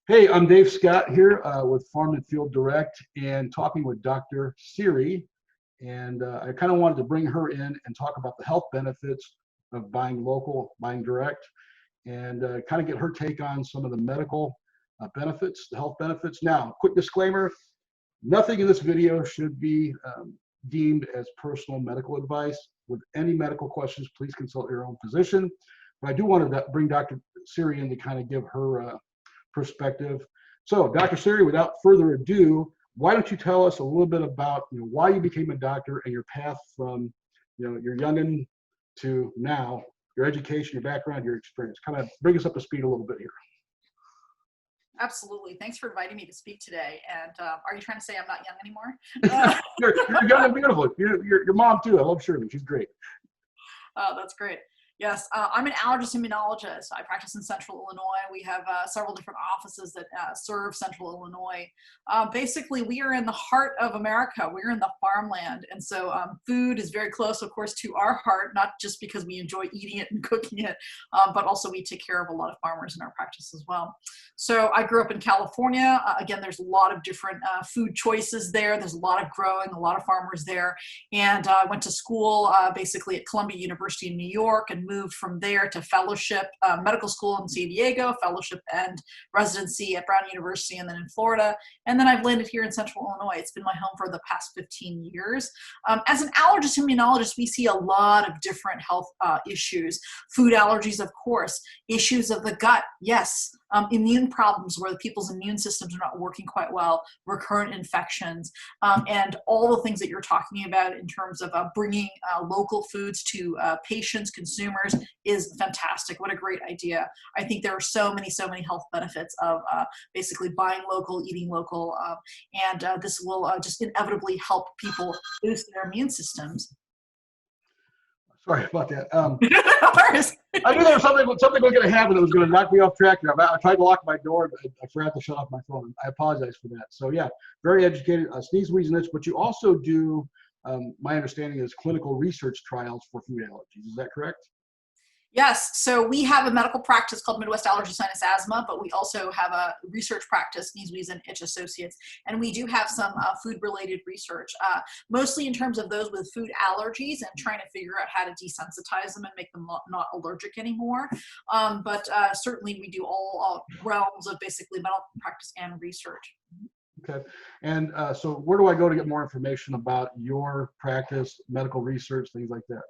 Hey, I'm Dave Scott here with Farm and Field Direct and talking with Dr. Siri. And I kind of wanted to bring her in and talk about the health benefits of buying local, buying direct, and kind of get her take on some of the medical benefits, the health benefits. Now, quick disclaimer, nothing in this video should be deemed as personal medical advice. With any medical questions, please consult your own physician. But I do want to bring Dr. Siri in to kind of give her perspective. So, Dr. Siri, without further ado, why don't you tell us a little bit about why you became a doctor and your path from your youngin to now, your education, your background, your experience. Kind of bring us up to speed a little bit here. Absolutely. Thanks for inviting me to speak today. And are you trying to say I'm not young anymore? You're young and beautiful. Your mom too. I love Shirley. She's great. Oh, that's great. Yes, I'm an allergist immunologist. I practice in Central Illinois. We have several different offices that serve Central Illinois. Basically, we are in the heart of America. We're in the farmland. And so food is very close, of course, to our heart, not just because we enjoy eating it and cooking it, but also we take care of a lot of farmers in our practice as well. So I grew up in California. Again, there's a lot of different food choices there. There's a lot of growing, a lot of farmers there. And I went to school basically at Columbia University in New York and moved from there to fellowship, medical school in San Diego, fellowship and residency at Brown University, and then in Florida. And then I've landed here in Central Illinois. It's been my home for the past 15 years. As an allergist immunologist, we see a lot of different health issues. Food allergies, of course, issues of the gut, yes. Immune problems where the people's immune systems are not working quite well, recurrent infections, and all the things that you're talking about in terms of bringing local foods to patients, consumers is fantastic. What a great idea. I think there are so many health benefits of basically buying local, eating local, and this will just inevitably help people boost their immune systems. Sorry about that. I knew there was something was going to happen that was going to knock me off track here. I tried to lock my door, but I forgot to shut off my phone. I apologize for that. So yeah, very educated, sneeze, wheeze, and itch, but you also do, my understanding is clinical research trials for food allergies. Is that correct? Yes, so we have a medical practice called Midwest Allergy Sinus Asthma, but we also have a research practice, Sneeze, Wheeze, and Itch Associates, and we do have some food-related research, mostly in terms of those with food allergies and trying to figure out how to desensitize them and make them not allergic anymore. But certainly we do all realms of basically medical practice and research. Okay, and so where do I go to get more information about your practice, medical research, things like that?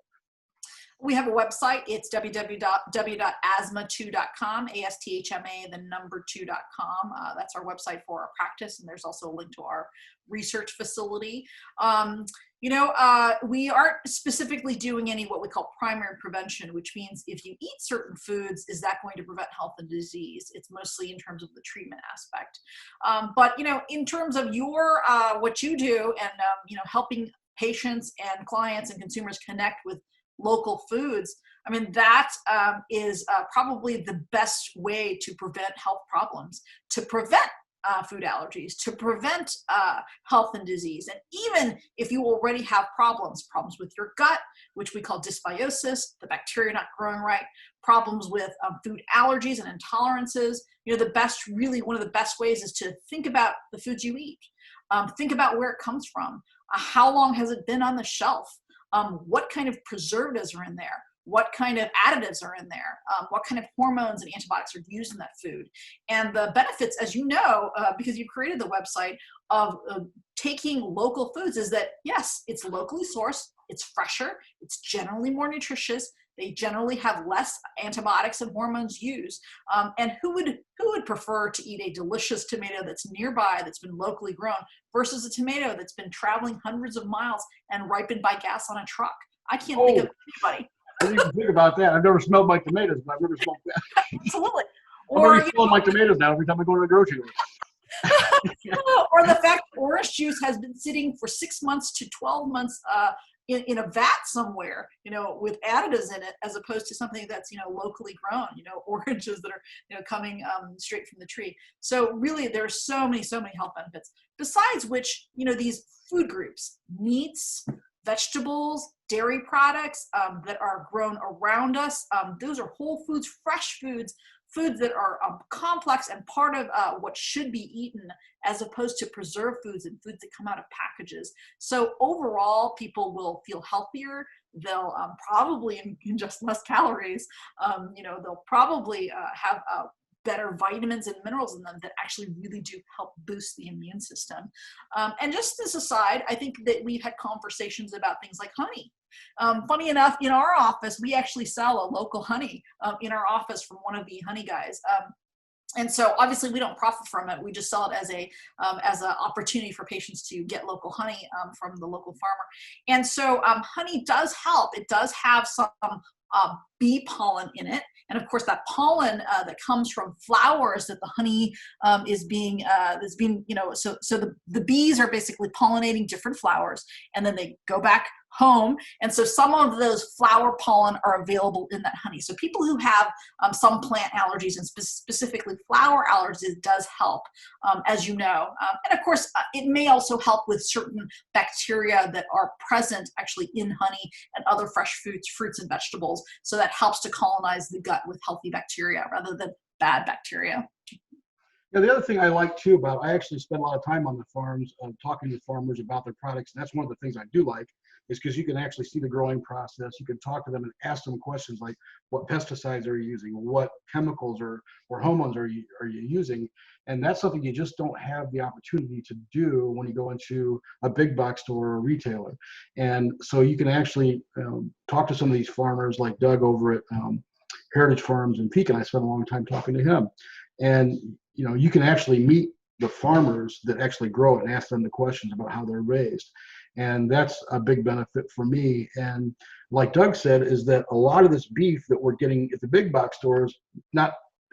We have a website. It's www.asthma2.com, ASTHMA, the number 2.com. That's our website for our practice, and there's also a link to our research facility. We aren't specifically doing any what we call primary prevention, which means if you eat certain foods, is that going to prevent health and disease? It's mostly in terms of the treatment aspect. But in terms of your what you do and helping patients and clients and consumers connect with local foods, I mean, that is probably the best way to prevent health problems, to prevent food allergies, to prevent health and disease. And even if you already have problems with your gut, which we call dysbiosis, the bacteria not growing right, problems with food allergies and intolerances, one of the best ways is to think about the foods you eat. Think about where it comes from. How long has it been on the shelf? What kind of preservatives are in there? What kind of additives are in there? What kind of hormones and antibiotics are used in that food? And the benefits, as you know, because you created the website, of taking local foods is that, yes, it's locally sourced, it's fresher, it's generally more nutritious, they generally have less antibiotics and hormones used. And who would prefer to eat a delicious tomato that's nearby, that's been locally grown, versus a tomato that's been traveling hundreds of miles and ripened by gas on a truck? I can't think of anybody. I didn't even think about that. I've never smelled my tomatoes, but I've never smelled that. Absolutely. I'm already smelling my tomatoes now every time I go to the grocery store. Or the fact that orange juice has been sitting for 6 months to 12 months in a vat somewhere, with additives in it, as opposed to something that's, locally grown, oranges that are, coming straight from the tree. So really, there are so many health benefits. Besides which, these food groups, meats, vegetables, dairy products that are grown around us, those are whole foods, fresh foods foods that are complex and part of what should be eaten, as opposed to preserved foods and foods that come out of packages. So overall, people will feel healthier. They'll probably ingest less calories. They'll probably have better vitamins and minerals in them that actually really do help boost the immune system. And just as a side, I think that we've had conversations about things like honey. Funny enough, in our office, we actually sell a local honey in our office from one of the honey guys. And so obviously we don't profit from it. We just sell it as an opportunity for patients to get local honey from the local farmer. And so honey does help. It does have some bee pollen in it. And of course, that pollen that comes from flowers that the honey is being, so the bees are basically pollinating different flowers, and then they go back home. And so some of those flower pollen are available in that honey. So people who have some plant allergies, and specifically flower allergies, it does help, as you know. And of course, it may also help with certain bacteria that are present actually in honey and other fresh fruits and vegetables. So that helps to colonize the gut with healthy bacteria rather than bad bacteria. Yeah, the other thing I like too I actually spend a lot of time on the farms talking to farmers about their products. And that's one of the things I do like, is because you can actually see the growing process. You can talk to them and ask them questions like, what pesticides are you using? What chemicals or hormones are you using? And that's something you just don't have the opportunity to do when you go into a big box store or a retailer. And so you can actually talk to some of these farmers like Doug over at Heritage Farms in Pekin. I spent a long time talking to him. And you can actually meet the farmers that actually grow it and ask them the questions about how they're raised. And that's a big benefit for me. And like Doug said, is that a lot of this beef that we're getting at the big box stores,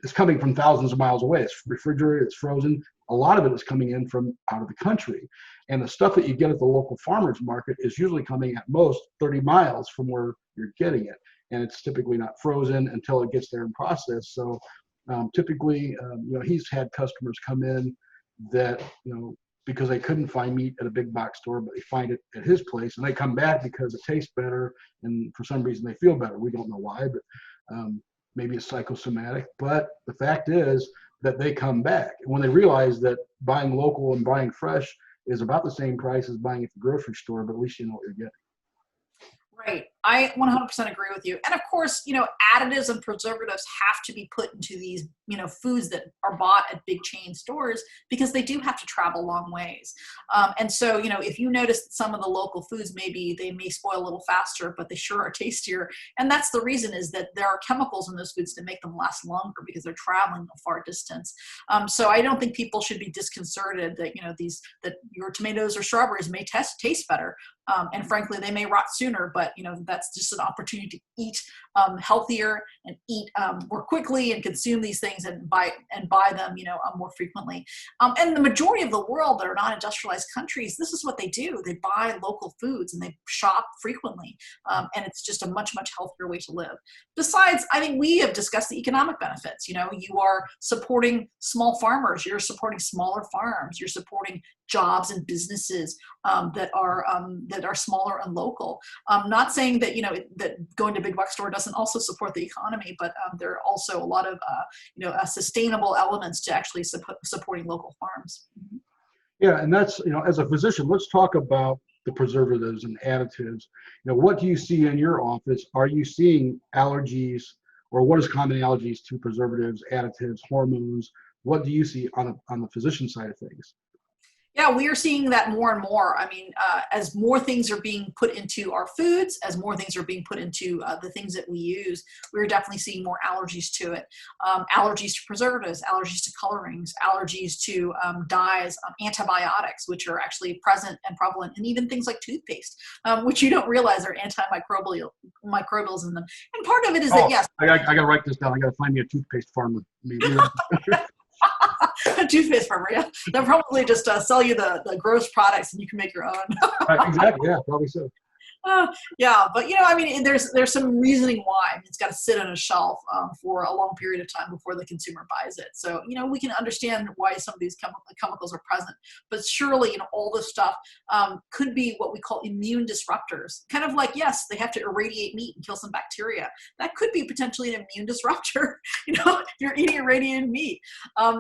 it's coming from thousands of miles away. It's refrigerated, it's frozen. A lot of it is coming in from out of the country. And the stuff that you get at the local farmers market is usually coming at most 30 miles from where you're getting it. And it's typically not frozen until it gets there and processed. So typically, he's had customers come in that, because they couldn't find meat at a big box store, but they find it at his place, and they come back because it tastes better, and for some reason they feel better. We don't know why, but maybe it's psychosomatic. But the fact is that they come back, and when they realize that buying local and buying fresh is about the same price as buying at the grocery store, but at least you know what you're getting. Right. I 100% agree with you. And of course, additives and preservatives have to be put into these, foods that are bought at big chain stores, because they do have to travel long ways. And so, if you notice that some of the local foods, maybe they may spoil a little faster, but they sure are tastier. And that's the reason, is that there are chemicals in those foods to make them last longer, because they're traveling a far distance. So I don't think people should be disconcerted that, that your tomatoes or strawberries may taste better. And frankly, they may rot sooner, but that's just an opportunity to eat healthier and eat more quickly and consume these things and buy them, more frequently. And the majority of the world that are not industrialized countries, this is what they do. They buy local foods and they shop frequently. And it's just a much, much healthier way to live. Besides, I think we have discussed the economic benefits. You are supporting small farmers, you're supporting smaller farms, you're supporting jobs and businesses that are smaller and local. Not saying that that going to a big box store doesn't also support the economy, but there are also a lot of sustainable elements to actually supporting local farms. Yeah, and that's as a physician, let's talk about the preservatives and additives. What do you see in your office? Are you seeing allergies, or what is common allergies to preservatives, additives, hormones? What do you see on the physician side of things? Yeah, we are seeing that more and more. I mean, as more things are being put into our foods, as more things are being put into the things that we use, we're definitely seeing more allergies to it. Allergies to preservatives, allergies to colorings, allergies to dyes, antibiotics, which are actually present and prevalent, and even things like toothpaste, which you don't realize are microbials in them. And part of it is that, yes. I got to write this down. I got to find me a toothpaste farmer. Maybe. A toothpaste farmer, yeah. They'll probably just sell you the gross products and you can make your own. Exactly, yeah, probably so. Yeah, but I mean, there's some reasoning why. I mean, it's got to sit on a shelf for a long period of time before the consumer buys it. So we can understand why some of these chemicals are present, but surely all this stuff could be what we call immune disruptors. Kind of like, yes, they have to irradiate meat and kill some bacteria. That could be potentially an immune disruptor. If you're eating irradiated meat.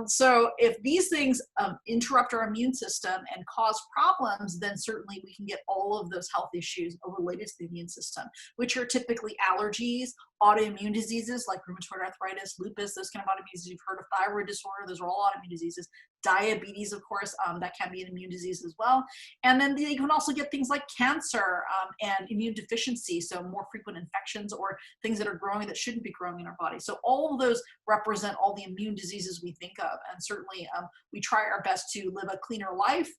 So if these things interrupt our immune system and cause problems, then certainly we can get all of those health issues related to the immune system, which are typically allergies, autoimmune diseases like rheumatoid arthritis, lupus, those kind of autoimmune diseases. You've heard of thyroid disorder, those are all autoimmune diseases. Diabetes, of course, that can be an immune disease as well. And then you can also get things like cancer and immune deficiency, so more frequent infections or things that are growing that shouldn't be growing in our body. So all of those represent all the immune diseases we think of. And certainly we try our best to live a cleaner life,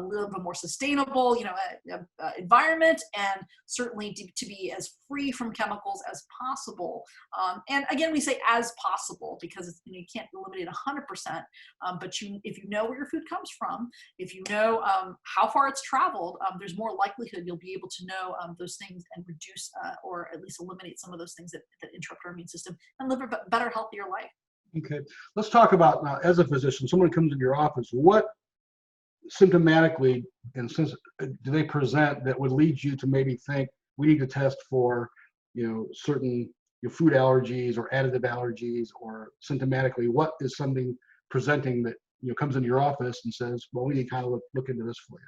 live a more sustainable, environment, and certainly to be as free from chemicals as possible. And again, we say as possible because you can't eliminate 100%, but if you know where your food comes from, if you know how far it's traveled, there's more likelihood you'll be able to know those things and reduce or at least eliminate some of those things that interrupt our immune system and live a better, healthier life. Okay, let's talk about now, as a physician, someone comes into your office, what symptomatically and since do they present that would lead you to maybe think we need to test for certain food allergies or additive allergies, or symptomatically what is something presenting that comes into your office and says, well, we need to kind of look into this for you?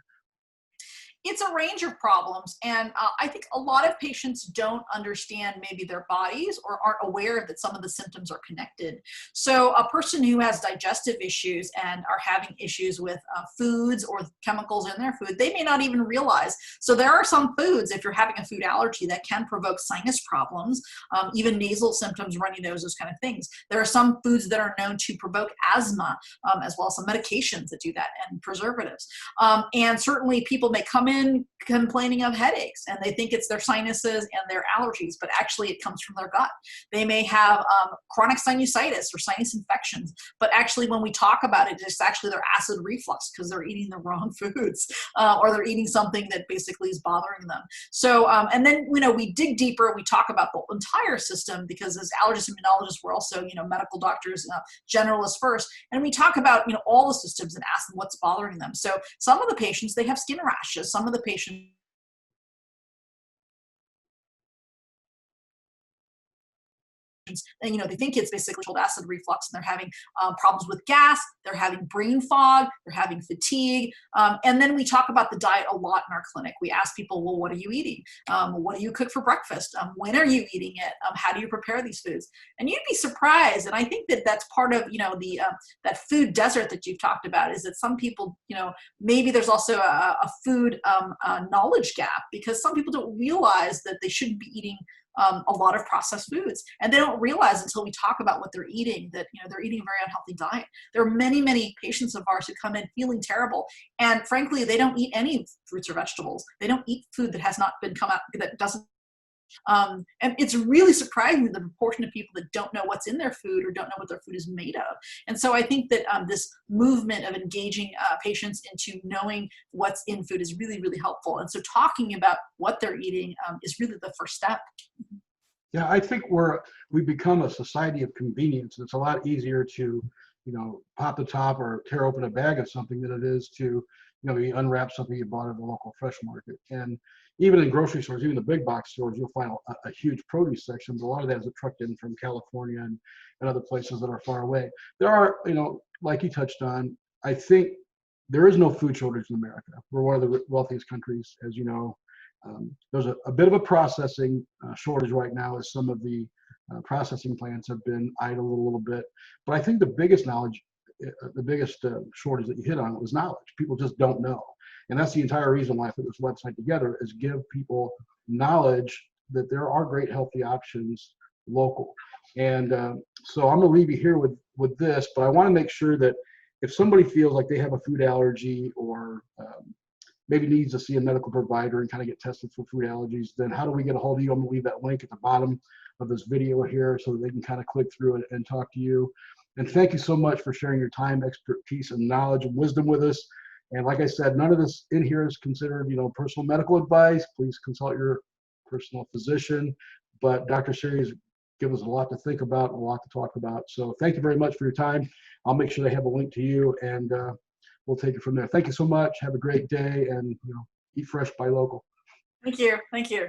It's a range of problems, and I think a lot of patients don't understand maybe their bodies or aren't aware that some of the symptoms are connected. So a person who has digestive issues and are having issues with foods or chemicals in their food, they may not even realize. So there are some foods, if you're having a food allergy, that can provoke sinus problems, even nasal symptoms, runny nose, those kind of things. There are some foods that are known to provoke asthma, as well as some medications that do that, and preservatives. And certainly people may come in complaining of headaches and they think it's their sinuses and their allergies, but actually it comes from their gut. They may have chronic sinusitis or sinus infections, but actually when we talk about it, it's actually their acid reflux because they're eating the wrong foods or they're eating something that basically is bothering them. So and then we dig deeper, we talk about the entire system because as allergists and immunologists, we're also medical doctors, generalists first, and we talk about all the systems and ask them what's bothering them. So some of the patients, they have skin rashes. Some of the patients and they think it's basically acid reflux, and they're having problems with gas, they're having brain fog, they're having fatigue, and then we talk about the diet a lot in our clinic. We ask people, well, what are you eating? What do you cook for breakfast? When are you eating it? How do you prepare these foods? And you'd be surprised, and I think that that's part of that food desert that you've talked about, is that some people maybe there's also a food knowledge gap, because some people don't realize that they shouldn't be eating a lot of processed foods, and they don't realize until we talk about what they're eating that they're eating a very unhealthy diet. There are many patients of ours who come in feeling terrible, and frankly they don't eat any fruits or vegetables. They don't eat food that has not been come out, that doesn't and it's really surprising the proportion of people that don't know what's in their food or don't know what their food is made of. And so I think that this movement of engaging patients into knowing what's in food is really helpful. And so talking about what they're eating is really the first step. Yeah, I think we've become a society of convenience. It's a lot easier to, pop the top or tear open a bag of something than it is to, you unwrap something you bought at the local fresh market. And even in grocery stores, even the big box stores, you'll find a huge produce section. A lot of that is trucked in from California and other places that are far away. There are, like you touched on, I think there is no food shortage in America. We're one of the wealthiest countries, as you know. There's a bit of a processing shortage right now, as some of the processing plants have been idle a little bit. But I think the biggest shortage that you hit on was knowledge. People just don't know. And that's the entire reason why I put this website together, is give people knowledge that there are great healthy options local. And so I'm going to leave you here with this, but I want to make sure that if somebody feels like they have a food allergy or maybe needs to see a medical provider and kind of get tested for food allergies, then how do we get a hold of you? I'm going to leave that link at the bottom of this video here so that they can kind of click through it and talk to you. And thank you so much for sharing your time, expertise, and knowledge and wisdom with us. And like I said, none of this in here is considered, personal medical advice. Please consult your personal physician. But Dr. Siri has given us a lot to think about, and a lot to talk about. So thank you very much for your time. I'll make sure they have a link to you, and we'll take it from there. Thank you so much. Have a great day, and eat fresh, buy local. Thank you. Thank you.